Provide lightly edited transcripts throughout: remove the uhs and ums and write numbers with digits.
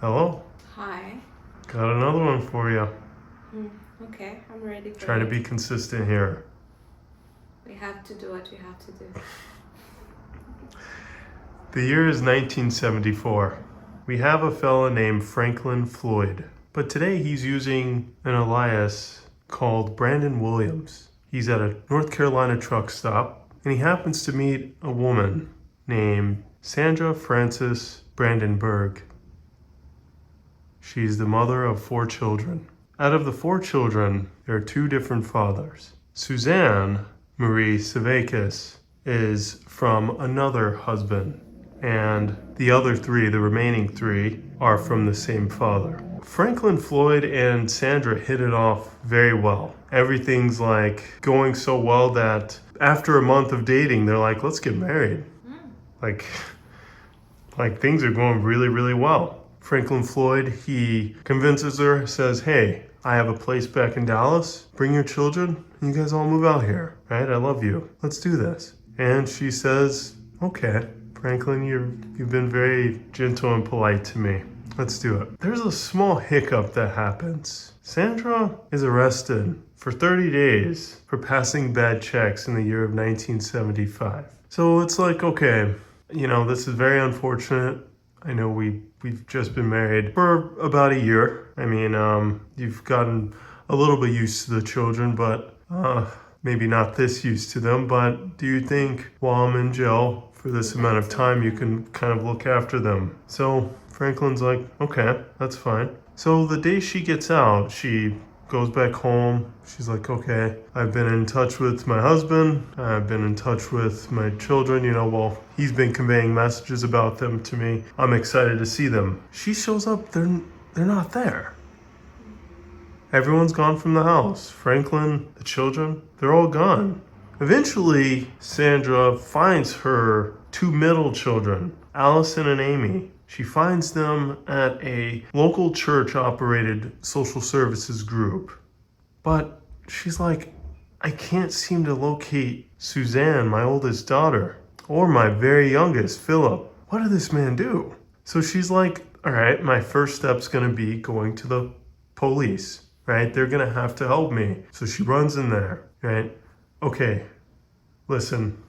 Hello? Hi. Got another one for you. Okay, I'm ready for Trying to it. be consistent here. We have to do what we have to do. The year is 1974. We have a fella named Franklin Floyd, but today he's using an alias called Brandon Williams. He's at a North Carolina truck stop, and he happens to meet a woman named Sandra Frances Brandenburg. She's the mother of 4 children. Out of the 4 children, there are 2 different fathers. Suzanne Marie Savakis is from another husband, and the other 3, the remaining 3, are from the same father. Franklin Floyd and Sandra hit it off very well. Everything's like going so well that after a month of dating, they're like, let's get married. Like things are going really, really well. Franklin Floyd, he convinces her, says, hey, I have a place back in Dallas. Bring your children, and you guys all move out here, right? I love you. Let's do this. And she says, okay, Franklin, you've been very gentle and polite to me. Let's do it. There's a small hiccup that happens. Sandra is arrested for 30 days for passing bad checks in the year of 1975. So it's like, okay, this is very unfortunate. I know we've just been married for about a year. I mean, you've gotten a little bit used to the children, but maybe not this used to them. But do you think while I'm in jail for this amount of time, you can kind of look after them? So Franklin's like, okay, that's fine. So the day she gets out, she goes back home. She's like, okay, I've been in touch with my husband. I've been in touch with my children. He's been conveying messages about them to me. I'm excited to see them. She shows up. They're not there. Everyone's gone from the house. Franklin, the children, they're all gone. Eventually, Sandra finds her 2 middle children, Allison and Amy. She finds them at a local church-operated social services group. But she's like, I can't seem to locate Suzanne, my oldest daughter, or my very youngest, Philip. What did this man do? So she's like, all right, my first step's going to be going to the police, right? They're going to have to help me. So she runs in there, right? Okay, listen.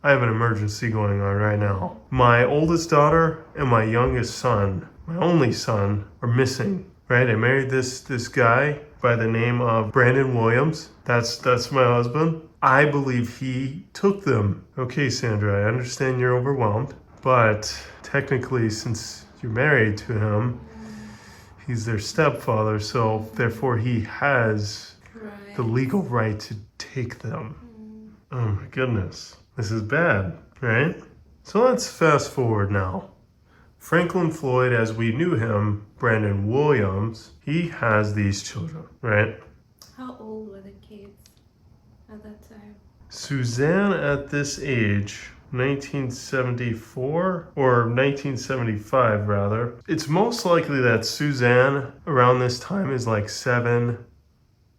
I have an emergency going on right now. My oldest daughter and my youngest son, my only son, are missing, right? I married this guy by the name of Brandon Williams. That's my husband. I believe he took them. Okay, Sandra, I understand you're overwhelmed, but technically, since you're married to him, he's their stepfather, so therefore he has the legal right to take them. Oh my goodness. This is bad, right? So let's fast forward now. Franklin Floyd, as we knew him, Brandon Williams, he has these children, right? How old were the kids at that time? Suzanne at this age, 1974 or 1975 rather. It's most likely that Suzanne around this time is like 7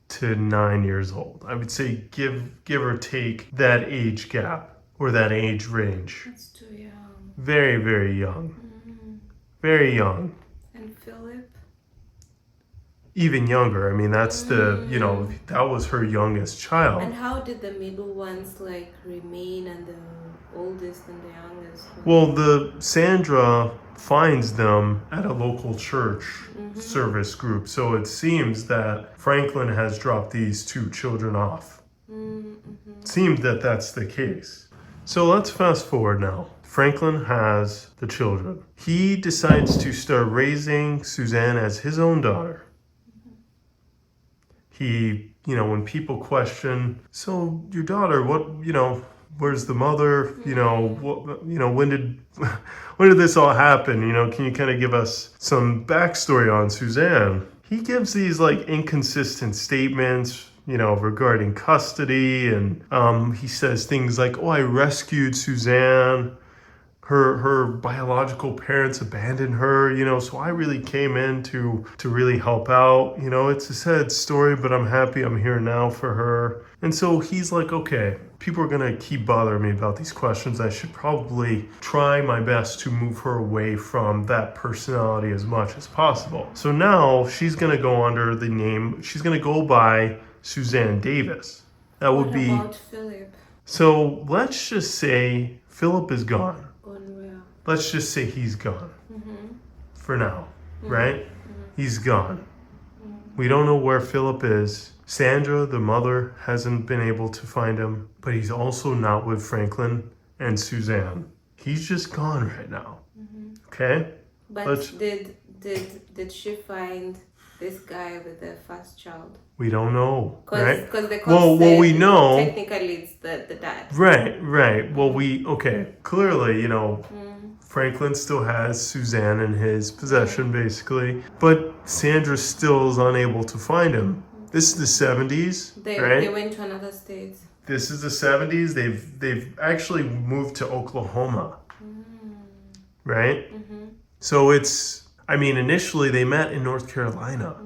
to 9 years old. I would say give or take that age gap or that age range. That's too young. Very, very young. Very young. And Philip? Even younger. I mean, that's that was her youngest child. And how did the middle ones remain and the oldest and the youngest? Well, the Sandra finds them at a local church service group. So it seems that Franklin has dropped these 2 children off. It seems that that's the case. So let's fast forward now. Franklin has the children. He decides to start raising Suzanne as his own daughter. He, when people question, so your daughter, where's the mother? When did this all happen? Can you kind of give us some backstory on Suzanne? He gives these inconsistent statements, regarding custody, and he says things like, "Oh, I rescued Suzanne. Her biological parents abandoned her, so I really came in to really help out. It's a sad story, but I'm happy I'm here now for her." And so he's like, okay, people are gonna keep bothering me about these questions. I should probably try my best to move her away from that personality as much as possible. So now she's gonna go under the name, she's gonna go by Suzanne Davis. That would What be, about Philip? so let's just say Philip is gone. Unreal. Let's just say he's gone for now, right? He's gone. We don't know where Philip is. Sandra, the mother, hasn't been able to find him, but he's also not with Franklin and Suzanne. He's just gone right now. Okay? But did she find this guy with the first child? We don't know, right? Because the cops Well, said we know. technically it's the dad. Right. Well, clearly, Franklin still has Suzanne in his possession, basically, but Sandra still is unable to find him. This is the 70s, right? They went to another state. This is the 70s. They've actually moved to Oklahoma, right? So initially they met in North Carolina.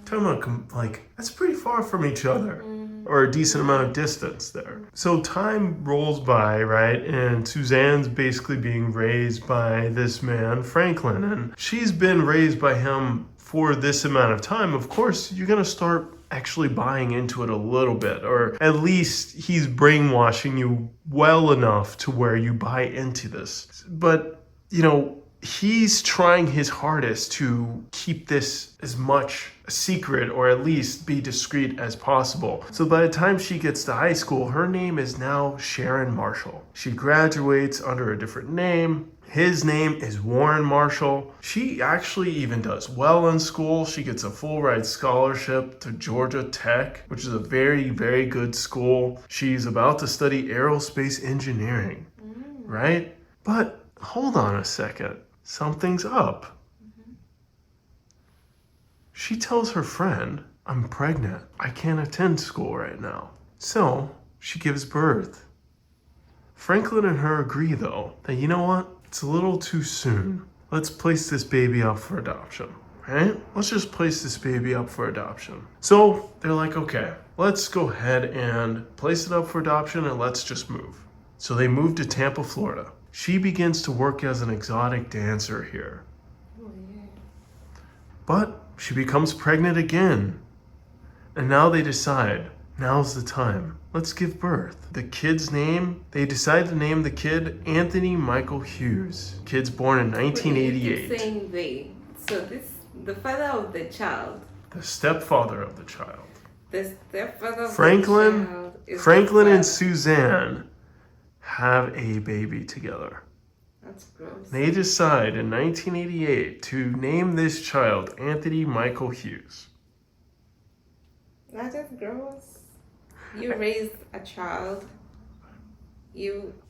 Talking about that's pretty far from each other, or a decent amount of distance there. So time rolls by, right? And Suzanne's basically being raised by this man, Franklin, and she's been raised by him for this amount of time. Of course, you're gonna start actually buying into it a little bit, or at least he's brainwashing you well enough to where you buy into this. But, he's trying his hardest to keep this as much a secret, or at least be discreet as possible. So by the time she gets to high school, her name is now Sharon Marshall. She graduates under a different name. His name is Warren Marshall. She actually even does well in school. She gets a full ride scholarship to Georgia Tech, which is a very, very good school. She's about to study aerospace engineering, right? But hold on a second. Something's up. She tells her friend, I'm pregnant. I can't attend school right now. So she gives birth. Franklin and her agree, though, that you know what? It's a little too soon. Let's place this baby up for adoption, right? Let's just place this baby up for adoption. So they're like, okay, let's go ahead and place it up for adoption and let's just move. So they move to Tampa, Florida. She begins to work as an exotic dancer here. Oh, yeah. But she becomes pregnant again. And now they decide, now's the time. Let's give birth. The kid's name, they decide to name the kid Anthony Michael Hughes. Kid's born in 1988. You keep saying they. So the father of the child. The stepfather of the child. The stepfather of Franklin, the child is Franklin the and father. Suzanne have a baby together. That's gross. They decide in 1988 to name this child Anthony Michael Hughes. That is gross. You raised a child.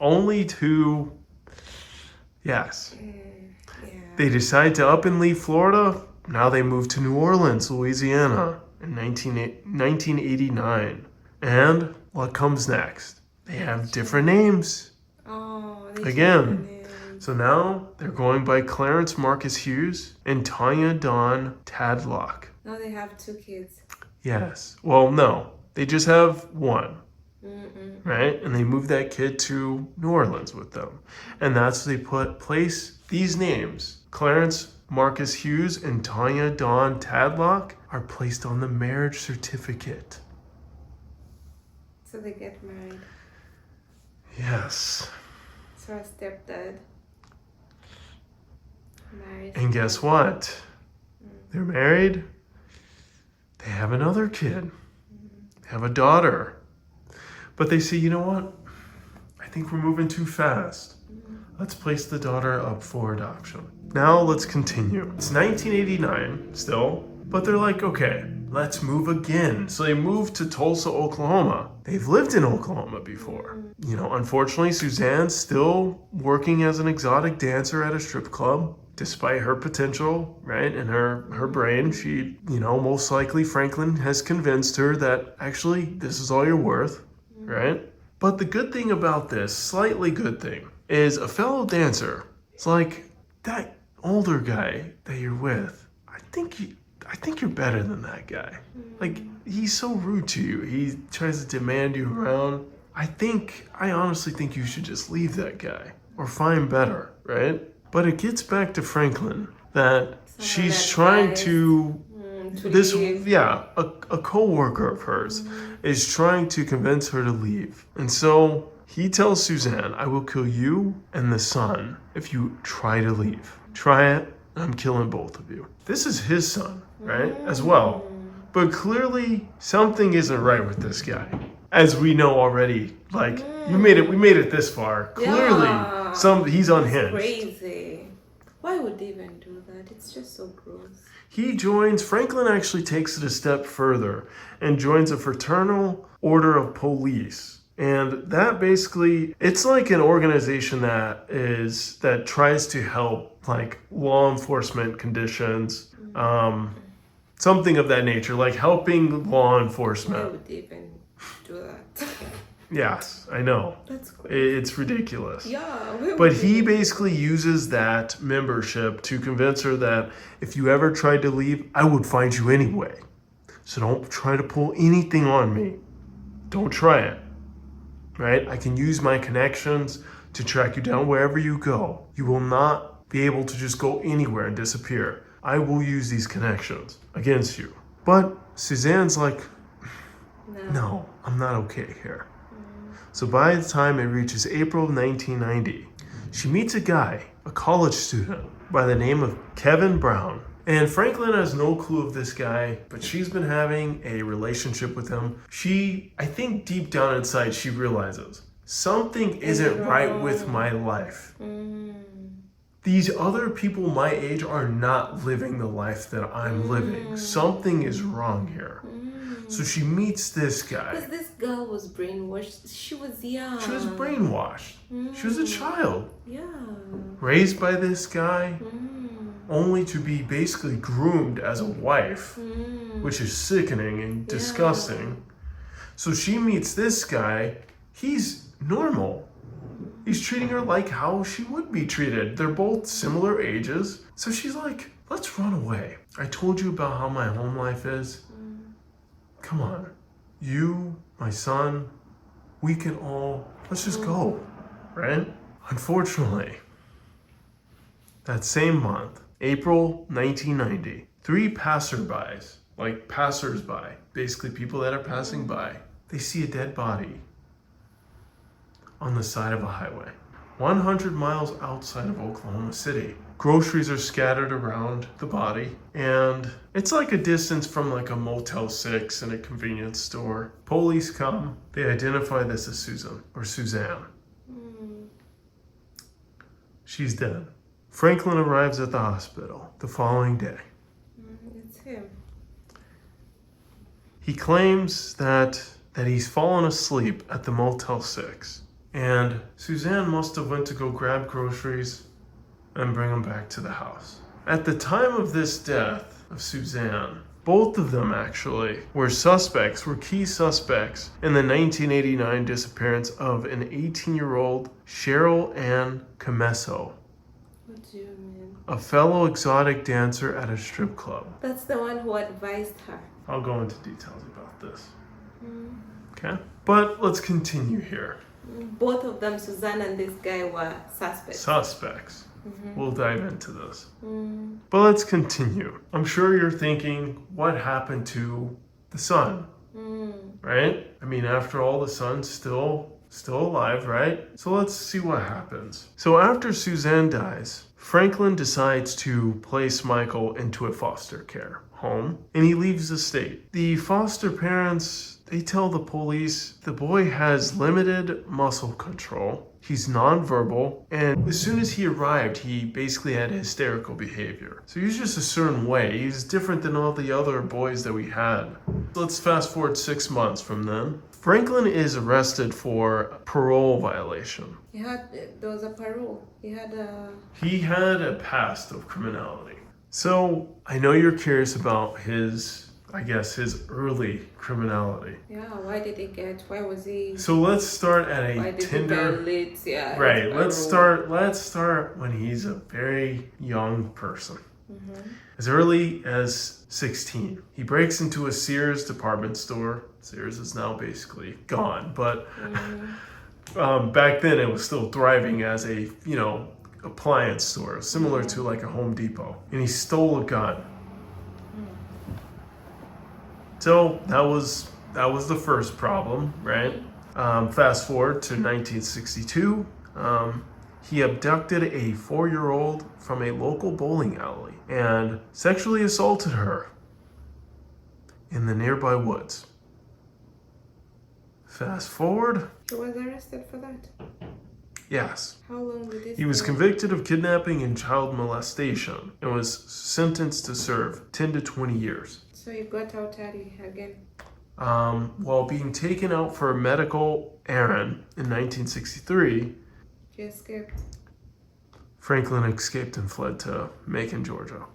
Only to, yes. Yeah. They decide to up and leave Florida. Now they move to New Orleans, Louisiana in 1989. And what comes next? They have different names. Oh, Again. So now they're going by Clarence Marcus Hughes and Tanya Dawn Tadlock. Now they have 2 kids. Yes. Well, no. They just have one. Right? And they move that kid to New Orleans with them. And that's they place these names. Clarence Marcus Hughes and Tanya Dawn Tadlock are placed on the marriage certificate. So they get married. Yes. So a stepdad married. And guess what? They're married. They have another kid. They have a daughter. But they say, you know what? I think we're moving too fast. Let's place the daughter up for adoption. Now let's continue. It's 1989 still, but they're like, okay, let's move again. So they move to Tulsa, Oklahoma. They've lived in Oklahoma before. Unfortunately, Suzanne's still working as an exotic dancer at a strip club. Despite her potential, right, and her brain, she, most likely Franklin has convinced her that actually this is all you're worth, right? But the good thing about this, slightly good thing, is a fellow dancer. It's like, that older guy that you're with, I think you're better than that guy. Like, he's so rude to you. He tries to demand you around. I honestly think you should just leave that guy or find better, right? But it gets back to Franklin that she's trying to leave. a co-worker of hers is trying to convince her to leave. And so he tells Suzanne, I will kill you and the son if you try to leave. Try it, I'm killing both of you. This is his son, right? As well. But clearly something isn't right with this guy. As we know already, like we made it this far. Clearly he's unhinged. Crazy. Why would they even do that? It's just so gross. Franklin actually takes it a step further and joins a fraternal order of police. And that basically, it's like an organization that tries to help like law enforcement conditions, something of that nature, like helping law enforcement. Why would they even do that? Yes, I know. That's crazy. It's ridiculous. Yeah. But he basically uses that membership to convince her that if you ever tried to leave, I would find you anyway. So don't try to pull anything on me. Don't try it. Right? I can use my connections to track you down wherever you go. You will not be able to just go anywhere and disappear. I will use these connections against you. But Suzanne's like, no, I'm not okay here. So by the time it reaches April 1990, she meets a guy, a college student by the name of Kevin Brown. And Franklin has no clue of this guy, but she's been having a relationship with him. I think deep down inside, she realizes something isn't right with my life. These other people my age are not living the life that I'm living. Something is wrong here. So she meets this guy. Because this girl was brainwashed. She was young. She was brainwashed. She was a child. Yeah. Raised by this guy, only to be basically groomed as a wife, which is sickening and disgusting. So she meets this guy. He's normal. He's treating her like how she would be treated. They're both similar ages. So she's like, let's run away. I told you about how my home life is. Come on, you, my son, let's just go, right? Unfortunately, that same month, April 1990, 3 passersby, basically people that are passing by, they see a dead body on the side of a highway, 100 miles outside of Oklahoma City. Groceries are scattered around the body, and it's like a distance from like a Motel 6 and a convenience store. Police come, they identify this as Suzanne. She's dead. Franklin arrives at the hospital the following day. It's him. He claims that he's fallen asleep at the Motel 6, and Suzanne must have went to go grab groceries and bring him back to the house. At the time of this death of Suzanne, both of them actually were key suspects in the 1989 disappearance of an 18-year-old Cheryl Ann Camesso, What do you mean? a fellow exotic dancer at a strip club. That's the one who advised her. I'll go into details about this. Okay? But let's continue here. Both of them, Suzanne and this guy, were suspects. We'll dive into this. But let's continue. I'm sure you're thinking, what happened to the son? Right? I mean, after all, the son's still alive, right? So let's see what happens. So after Suzanne dies, Franklin decides to place Michael into a foster care home, and he leaves the state. The foster parents, they tell the police the boy has limited muscle control. He's nonverbal, and as soon as he arrived, he basically had hysterical behavior. So he's just a certain way. He's different than all the other boys that we had. Let's fast forward 6 months from then. Franklin is arrested for parole violation. There was a parole. He had a past of criminality. So I know you're curious about his early criminality. Yeah, why was he? So let's start at a Tinder. Right, Let's start when he's a very young person. As early as 16, he breaks into a Sears department store. Sears is now basically gone, but back then it was still thriving as a, appliance store, similar to like a Home Depot. And he stole a gun. So that was the first problem, right? Fast forward to 1962. He abducted a 4-year-old from a local bowling alley and sexually assaulted her in the nearby woods. Fast forward. He was arrested for that? Yes. How long did this He was take? convicted of kidnapping and child molestation and was sentenced to serve 10 to 20 years. So you got out early again? While being taken out for a medical errand in 1963, He escaped. Franklin escaped and fled to Macon, Georgia,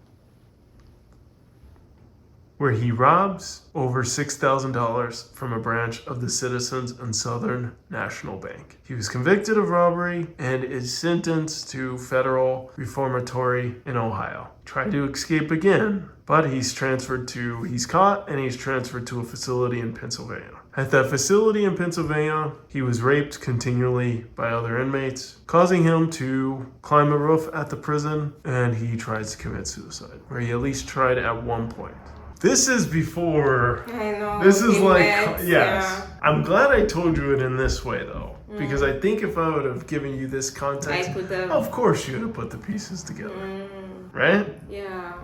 where he robs over $6,000 from a branch of the Citizens and Southern National Bank. He was convicted of robbery and is sentenced to federal reformatory in Ohio. Tried to escape again, but he's caught and he's transferred to a facility in Pennsylvania. At that facility in Pennsylvania, he was raped continually by other inmates, causing him to climb a roof at the prison, and he tries to commit suicide, or he at least tried at one point. This is before. I know. This is like, Inmates, yes. yeah. I'm glad I told you it in this way, though, because I think if I would have given you this context, I could have. of course you would have put the pieces together, right? Yeah.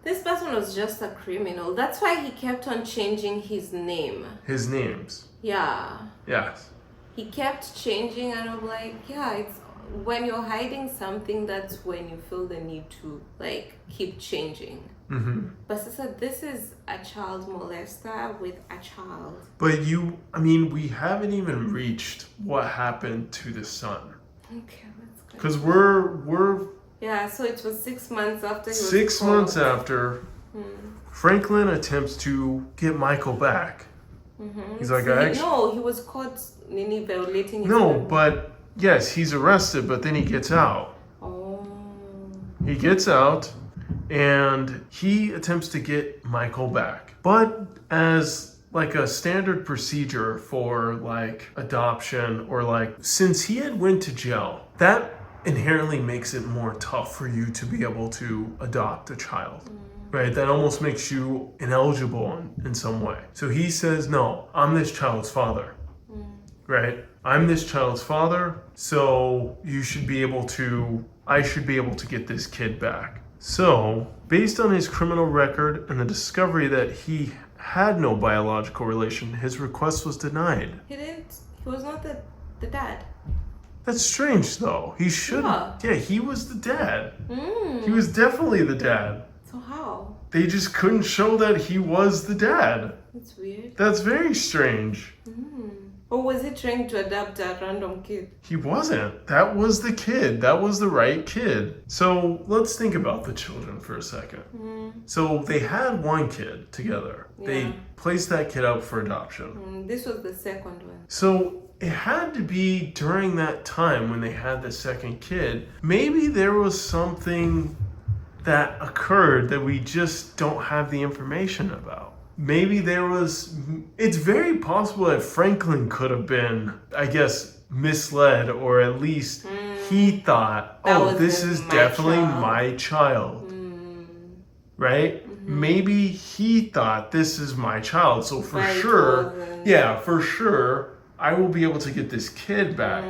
This person was just a criminal. That's why he kept on changing his name. His names. Yeah. Yes. He kept changing, and I'm like, yeah, it's when you're hiding something, that's when you feel the need to like keep changing. Mm-hmm. But sister, this is a child molester with a child. But we haven't even reached what happened to the son. Okay, let's go. Because we're Yeah, so it was 6 months after he was 6 caught. months after. Franklin attempts to get Michael back. He's like, No, he was caught violating his no, family. but yes, he's arrested, but then he gets out. Oh. He gets out and he attempts to get Michael back. But as like a standard procedure for like adoption or like, since he had went to jail, that inherently makes it more tough for you to be able to adopt a child. Right? That almost makes you ineligible in some way. So he says, no, I'm this child's father. Right? I'm this child's father, so I should be able to get this kid back. So, based on his criminal record and the discovery that he had no biological relation, his request was denied. He was not the dad. That's strange though. He should. Yeah, he was the dad. He was definitely the dad. So how? They just couldn't show that he was the dad. That's weird. That's very strange. Or was he trying to adopt a random kid? He wasn't. That was the kid. That was the right kid. So let's think about the children for a second. So they had one kid together. Yeah. They placed that kid up for adoption. This was the second one. So it had to be during that time when they had the second kid. Maybe there was something that occurred that we just don't have the information about. Maybe it's very possible that Franklin could have been, I guess, misled, or at least he thought, this is definitely my child. Right? Maybe he thought this is my child. So for sure, I will be able to get this kid back.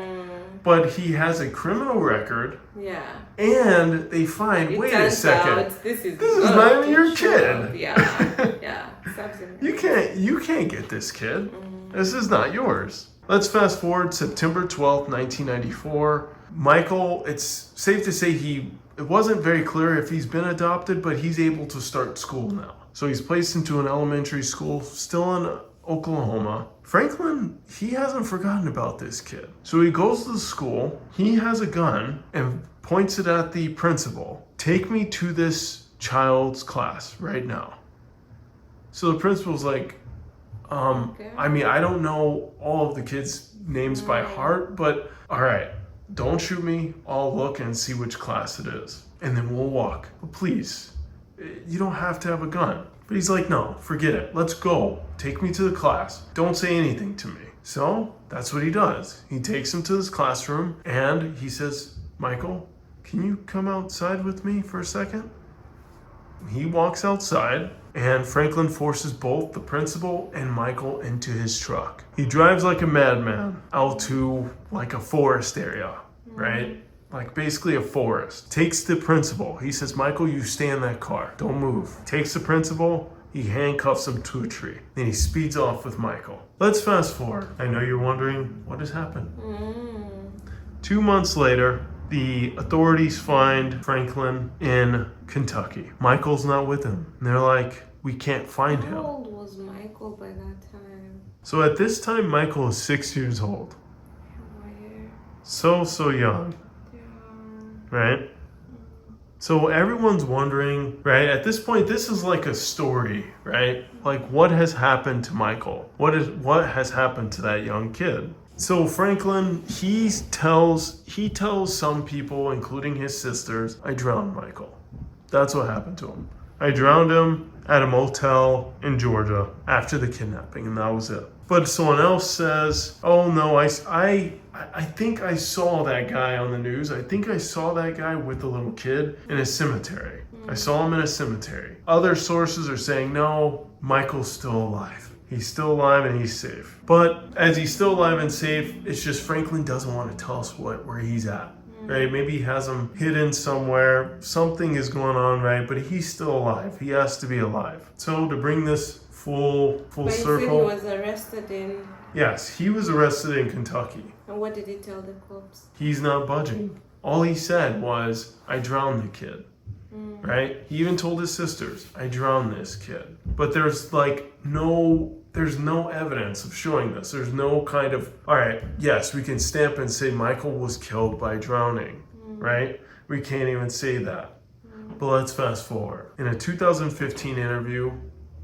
But he has a criminal record. Yeah. And they find, wait a second, this is not even your kid. Yeah. You can't get this kid. This is not yours. Let's fast forward September 12th, 1994. Michael, it's safe to say it wasn't very clear if he's been adopted, but he's able to start school now. So he's placed into an elementary school, still in Oklahoma. Franklin, he hasn't forgotten about this kid. So he goes to the school, he has a gun, and points it at the principal. Take me to this child's class right now. So the principal's like, I don't know all of the kids' names by heart, but all right, don't shoot me. I'll look and see which class it is. And then we'll walk. But please, you don't have to have a gun. But he's like, no, forget it. Let's go. Take me to the class. Don't say anything to me. So that's what he does. He takes him to his classroom and he says, Michael, can you come outside with me for a second? He walks outside and Franklin forces both the principal and Michael into his truck. He drives like a madman out to like a forest area, right? Like basically a forest. Takes the principal. He says, Michael, you stay in that car. Don't move. Takes the principal. He handcuffs him to a tree. Then he speeds off with Michael. Let's fast forward. I know you're wondering what has happened. 2 months later, the authorities find Franklin in Kentucky. Michael's not with him. And they're like, we can't find him. How old was Michael by that time? So at this time, Michael is 6 years old. Where? So young, right? So everyone's wondering, right? At this point, this is like a story, right? Like what has happened to Michael? What has happened to that young kid? So Franklin, he tells some people, including his sisters, I drowned Michael. That's what happened to him. I drowned him at a motel in Georgia after the kidnapping, and that was it. But someone else says, oh no, I think I saw that guy on the news. I think I saw that guy with the little kid in a cemetery. I saw him in a cemetery. Other sources are saying, no, Michael's still alive. He's still alive and he's safe. But as he's still alive and safe, it's just Franklin doesn't want to tell us where he's at. Right? Maybe he has him hidden somewhere. Something is going on, right? But he's still alive. He has to be alive. So to bring this full but circle. He was arrested in... Yes, he was arrested in Kentucky. And what did he tell the cops? He's not budging. All he said was, I drowned the kid. Right? He even told his sisters, I drowned this kid. But there's no evidence of showing this. There's no kind of, all right, yes, we can stamp and say Michael was killed by drowning, right? We can't even say that. But let's fast forward. In a 2015 interview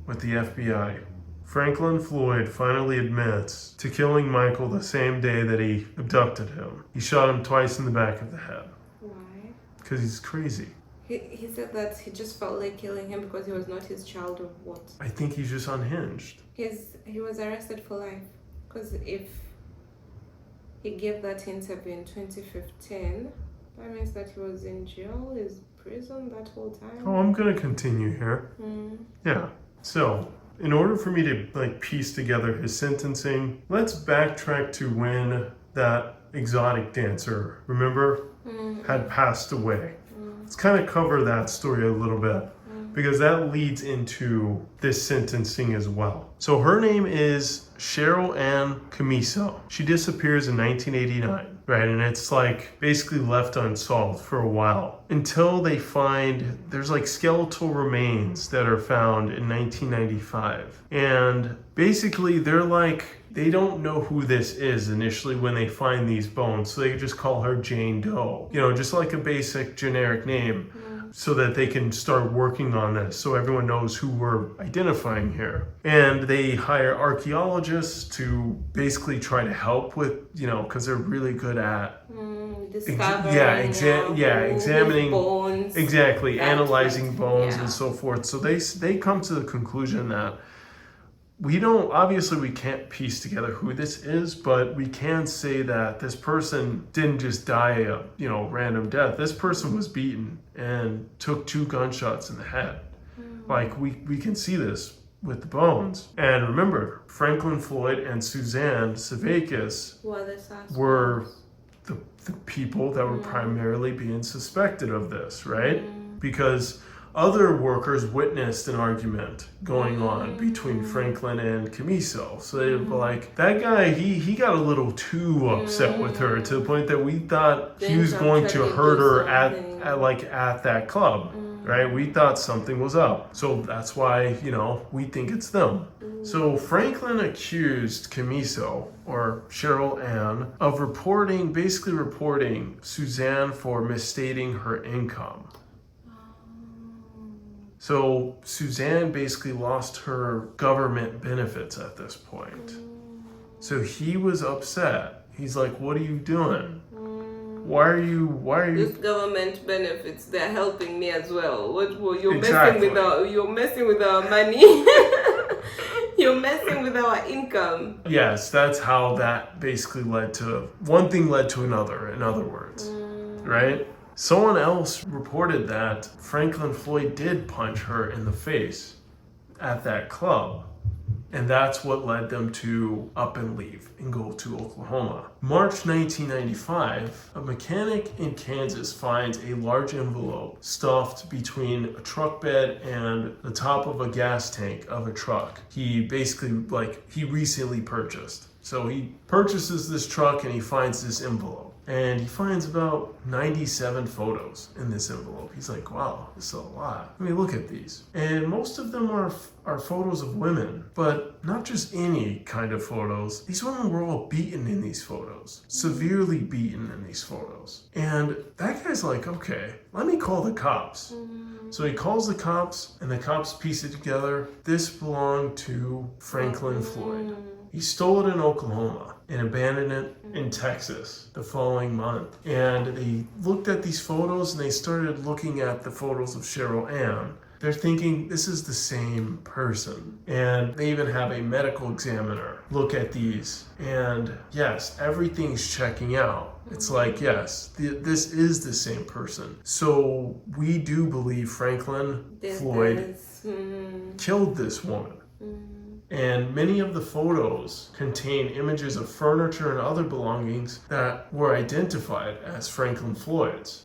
with the FBI, Franklin Floyd finally admits to killing Michael the same day that he abducted him. He shot him twice in the back of the head. Why? Because he's crazy. He said that he just felt like killing him because he was not his child or what? I think he's just unhinged. He was arrested for life. Because if he gave that interview in 2015, that means that he was in jail, his prison that whole time. Oh, I'm going to continue here. Yeah. So, in order for me to piece together his sentencing, let's backtrack to when that exotic dancer, remember, had passed away. Let's kind of cover that story a little bit because that leads into this sentencing as well. So her name is Cheryl Ann Camiso. She disappears in 1989, right? And it's basically left unsolved for a while until they find there's skeletal remains that are found in 1995. And basically they don't know who this is initially when they find these bones. So they just call her Jane Doe, just like a basic generic name so that they can start working on this. So everyone knows who we're identifying here. And they hire archaeologists to basically try to help with, because they're really good at examining bones. Exactly. Analyzing bones and so forth. So they come to the conclusion that we can't piece together who this is, but we can say that this person didn't just die a, random death. This person was beaten and took 2 gunshots in the head. We can see this with the bones. And remember, Franklin Floyd and Suzanne Savakis were the people that were primarily being suspected of this, right? Because other workers witnessed an argument going on between Franklin and Camiso. So they were like, that guy, he got a little too upset with her to the point that we thought he was going to hurt her at that club, right? We thought something was up. So that's why, we think it's them. So Franklin accused Camiso, or Cheryl Ann, of reporting Suzanne for misstating her income. So Suzanne basically lost her government benefits at this point. So he was upset. He's like, what are you doing? Why are you This government benefits, they're helping me as well. You're Exactly. messing with our money. You're messing with our income. Yes, that's how that basically led to, one thing led to another, in other words, right? Someone else reported that Franklin Floyd did punch her in the face at that club. And that's what led them to up and leave and go to Oklahoma. March 1995, a mechanic in Kansas finds a large envelope stuffed between a truck bed and the top of a gas tank of a truck. He basically, he recently purchased. So he purchases this truck and he finds this envelope. And he finds about 97 photos in this envelope. He's like, wow, this is a lot. Let me look at these. And most of them are photos of women, but not just any kind of photos. These women were all beaten in these photos, severely beaten in these photos. And that guy's like, okay, let me call the cops. So he calls the cops, and the cops piece it together. This belonged to Franklin Floyd. He stole it in Oklahoma and abandoned it in Texas the following month. And they looked at these photos and they started looking at the photos of Cheryl Ann. They're thinking this is the same person. And they even have a medical examiner look at these. And yes, everything's checking out. It's like, yes, this is the same person. So we do believe Franklin Floyd killed this woman. And many of the photos contain images of furniture and other belongings that were identified as Franklin Floyd's.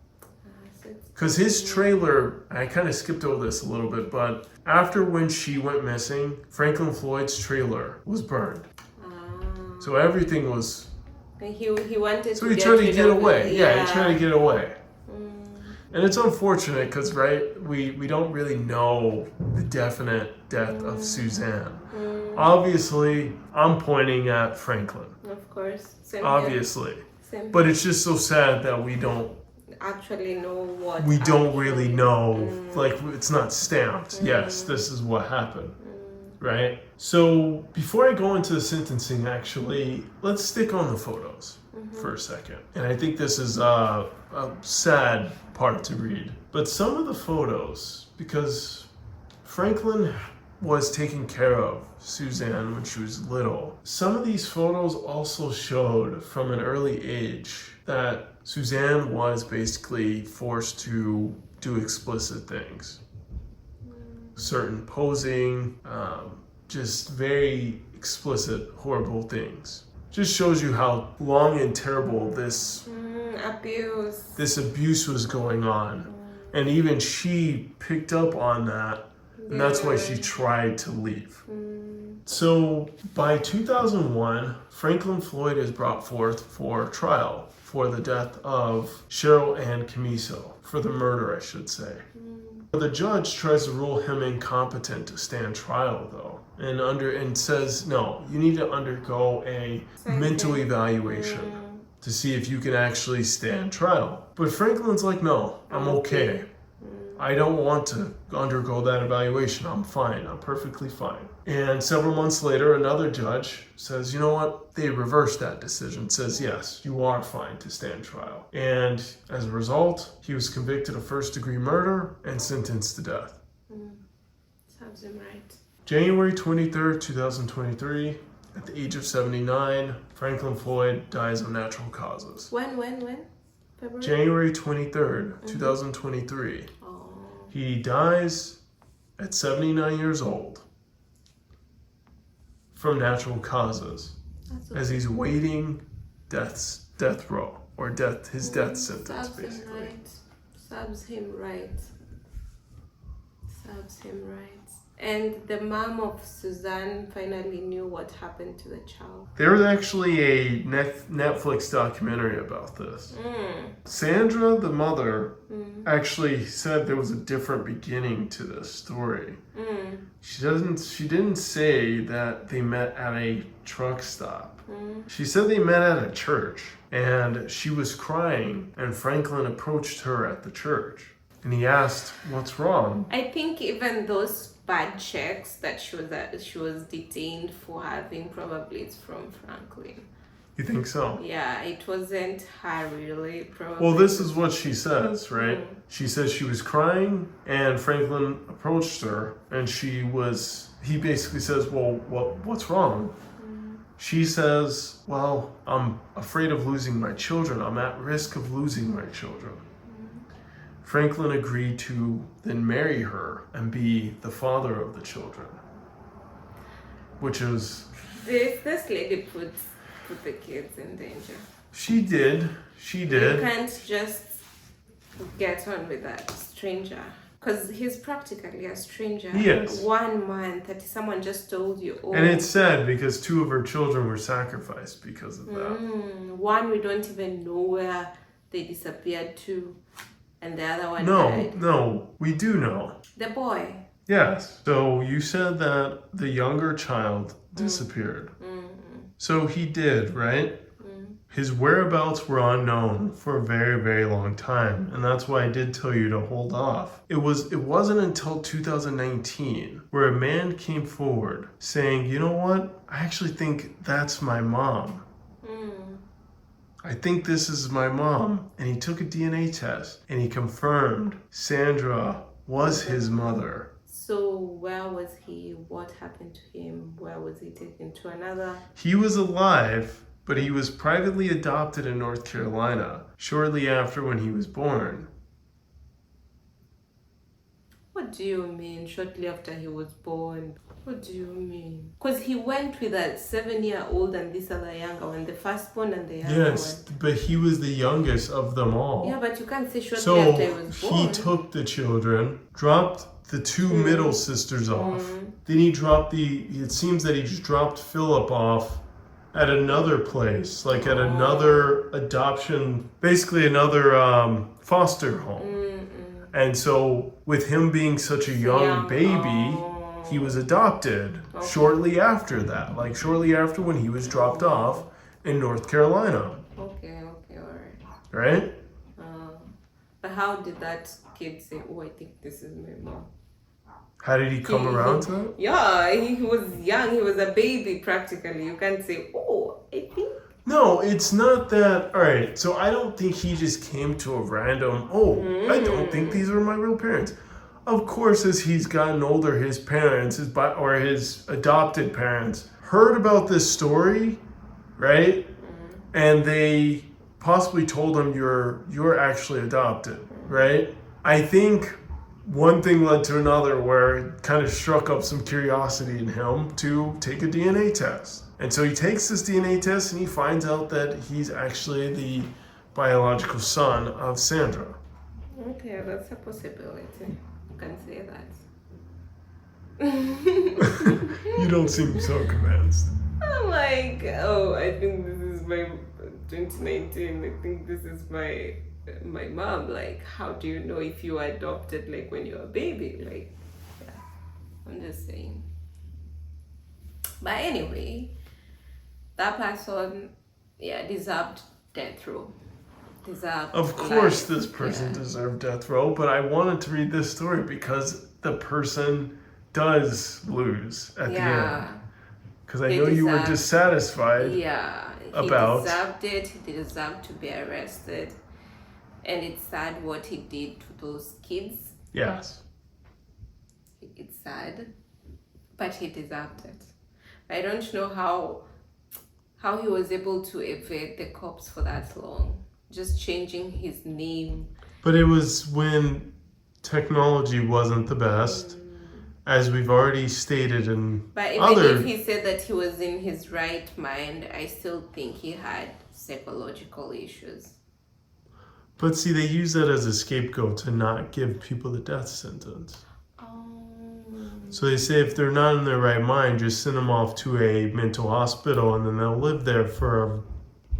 Because his trailer, I kind of skipped over this a little bit, but after when she went missing, Franklin Floyd's trailer was burned. So everything was... He wanted so he tried to get away. Yeah, he tried to get away. And it's unfortunate because, right, we don't really know the definite death of Suzanne. Obviously, I'm pointing at Franklin. Of course. Same obviously. Same but it's just so sad that we don't actually know what. We don't really know. Like, it's not stamped. Yes, this is what happened. Right? So, before I go into the sentencing, actually, let's stick on the photos for a second. And I think this is a sad part to read. But some of the photos, because Franklin was taking care of Suzanne when she was little, some of these photos also showed from an early age that Suzanne was basically forced to do explicit things. Certain posing, just very explicit, horrible things. Just shows you how long and terrible this abuse was going on. And even she picked up on that, and that's why she tried to leave. So by 2001, Franklin Floyd is brought forth for trial for the death of Cheryl Ann Camiso, for the murder, I should say. The judge tries to rule him incompetent to stand trial, though, and says, no, you need to undergo a mental evaluation to see if you can actually stand trial. But Franklin's like, no, I'm okay. I don't want to undergo that evaluation. I'm fine. I'm perfectly fine. And several months later, another judge says, you know what? They reversed that decision, says, yes, you are fine to stand trial. And as a result, he was convicted of first-degree murder and sentenced to death. Sounds right. January 23rd, 2023, at the age of 79, Franklin Floyd dies of natural causes. When? February? January 23rd, 2023. He dies at 79 years old from natural causes as he's waiting death row, or his death sentence, basically. Serves him right. And the mom of Suzanne finally knew what happened to the child. There was actually a Netflix documentary about this. Sandra, the mother, actually said there was a different beginning to this story. She didn't say that they met at a truck stop. She said they met at a church, and she was crying, and Franklin approached her at the church, and he asked, "What's wrong?" I think even those bad checks that she was detained for having, probably it's from Franklin. You think so? Yeah, it wasn't her really, probably. Well, this is what she says, right? Mm. She says she was crying, and Franklin approached her, and he basically says, well, what's wrong? She says, well, I'm afraid of losing my children. I'm at risk of losing my children. Franklin agreed to then marry her and be the father of the children, which is... This lady put the kids in danger. She did. You can't just get on with that stranger. Because he's practically a stranger. Yes. 1 month that someone just told you. Oh. And it's sad because 2 of her children were sacrificed because of that. One we don't even know where they disappeared to. And the other one died. No, we do know. The boy. Yes. So you said that the younger child disappeared. So he did, right? His whereabouts were unknown for a very, very long time, and that's why I did tell you to hold off. It wasn't until 2019 where a man came forward saying, you know what? I actually think that's my mom. I think this is my mom. And he took a DNA test and he confirmed Sandra was his mother. So where was he? What happened to him? Where was he taken to another? He was alive, but he was privately adopted in North Carolina shortly after when he was born. What do you mean, shortly after he was born? What do you mean? Because he went with a 7-year-old and this other younger one, the firstborn and the younger one. Yes, but he was the youngest of them all. Yeah, but you can't say shortly after he was born. So he took the children, dropped the 2 middle sisters off. Then he dropped it seems that he just dropped Philip off at another place, like at another adoption, basically another foster home. And so with him being such a young baby, he was adopted shortly after that, like shortly after when he was dropped off in North Carolina. Okay, all right. Right? But how did that kid say, oh, I think this is my mom? How did he come around to it? Yeah, he was young. He was a baby practically. You can't say, oh, I think. No, it's not that. All right, so I don't think he just came to a random, I don't think these are my real parents. Of course, as he's gotten older, his parents, his adopted parents, heard about this story, right? And they possibly told him, you're actually adopted, right? I think one thing led to another where it kind of struck up some curiosity in him to take a DNA test. And so he takes this DNA test and he finds out that he's actually the biological son of Sandra. Okay, that's a possibility. You can say that. You don't seem so convinced. I'm like, I think this is my 2019. I think this is my mom. Like, how do you know if you were adopted, like when you were a baby? Like, yeah, I'm just saying. But anyway, that person, deserved death row. Of course, this person deserved death row, but I wanted to read this story because the person does lose at the end. Because I know you were dissatisfied. Yeah, he deserved it. He deserved to be arrested. And it's sad what he did to those kids. Yes. It's sad, but he deserved it. I don't know how he was able to evade the cops for that long. Just changing his name. But it was when technology wasn't the best, as we've already stated in But even if he said that he was in his right mind, I still think he had psychological issues. But see, they use that as a scapegoat to not give people the death sentence. So they say if they're not in their right mind, just send them off to a mental hospital and then they'll live there for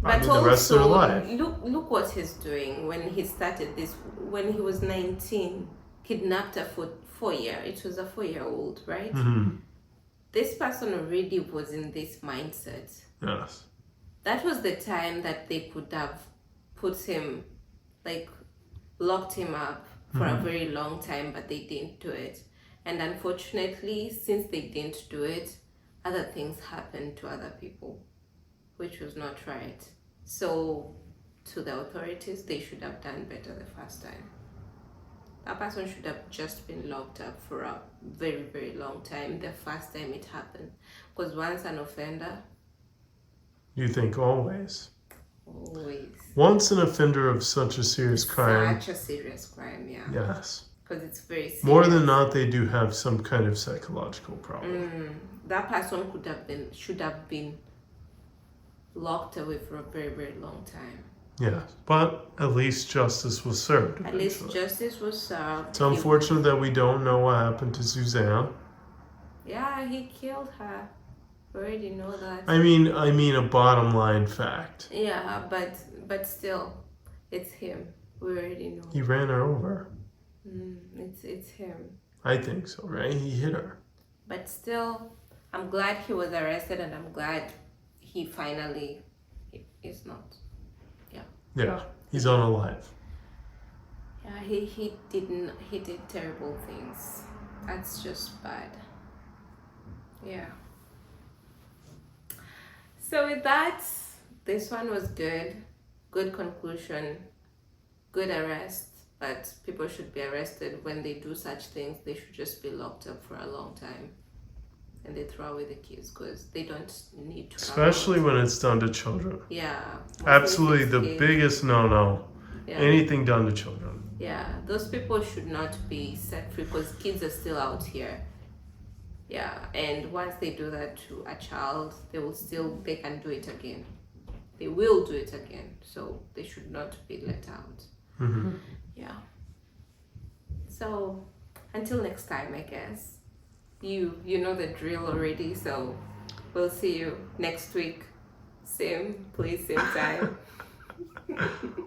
the rest of their life. Look what he's doing when he started this. When he was 19, kidnapped her for 4 years. It was a 4-year-old, right? Mm-hmm. This person already was in this mindset. Yes. That was the time that they could have put him, like, locked him up for a very long time, but they didn't do it. And unfortunately, since they didn't do it, other things happened to other people. which was not right. So, to the authorities, they should have done better the first time. That person should have just been locked up for a very, very long time the first time it happened. Because once an offender, You think always. always. Once an offender of such a serious crime. Such a serious crime, yeah. Yes. Because it's very serious. More than not, they do have some kind of psychological problem. That person should have been locked away for a very, very long time. Yeah, but at least justice was served eventually. At least justice was served. It's unfortunate that we don't know what happened to Suzanne. Yeah, he killed her. We already know that. I mean a bottom line fact. Yeah, but still, it's him. We already know. He ran her over. It's him. I think so, right? He hit her. But still, I'm glad he was arrested, and I'm glad he finally is not. Yeah, he's unalive. Yeah, he did terrible things. That's just bad. Yeah. So with that, this one was good. Good conclusion. Good arrest. But people should be arrested when they do such things. They should just be locked up for a long time. And they throw away the keys because they don't need to. Especially when it's done to children. Yeah. Absolutely the biggest no-no. Yeah. Anything done to children. Yeah, those people should not be set free because kids are still out here. Yeah, and once they do that to a child, they can do it again. They will do it again. So they should not be let out. Mm-hmm. Yeah. So until next time, I guess. You know the drill already, so we'll see you next week. Same place, same time.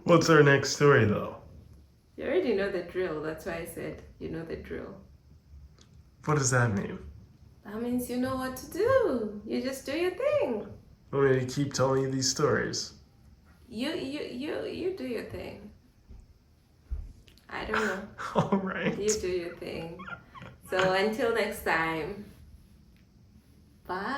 What's our next story, though? You already know the drill. That's why I said you know the drill. What does that mean? That means you know what to do. You just do your thing. I'm going to keep telling you these stories. You do your thing. I don't know. All right. You do your thing. So until next time. Bye.